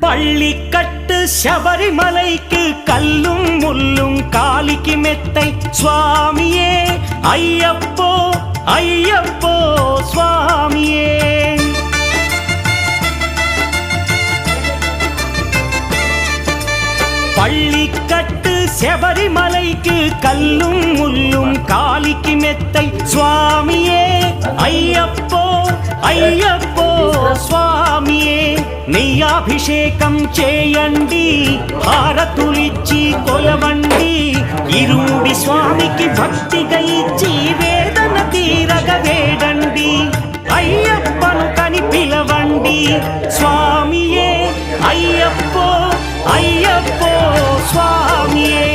பள்ளிக்கட்டு சபரிமலைக்கு கல்லும் முள்ளும் காலிக்கு மெத்தை சுவாமியே ஐயப்போ ஐயப்போ சுவாமியே. பள்ளிக்கட்டு சபரிமலைக்கு கல்லும் முள்ளும் காலிக்கு மெத்தை சுவாமியே ஐயப்போ ஐயப்போ స్వామియే. నెయ్యాభిషేకం చేయండి హారతులిచ్చి కొలవండి ఇరుముడి స్వామికి భక్తిగా ఇచ్చి వేదన తీరగ వేడండి అయ్యప్పను కని పిలవండి స్వామియే అయ్యప్పో అయ్యప్పో స్వామియే.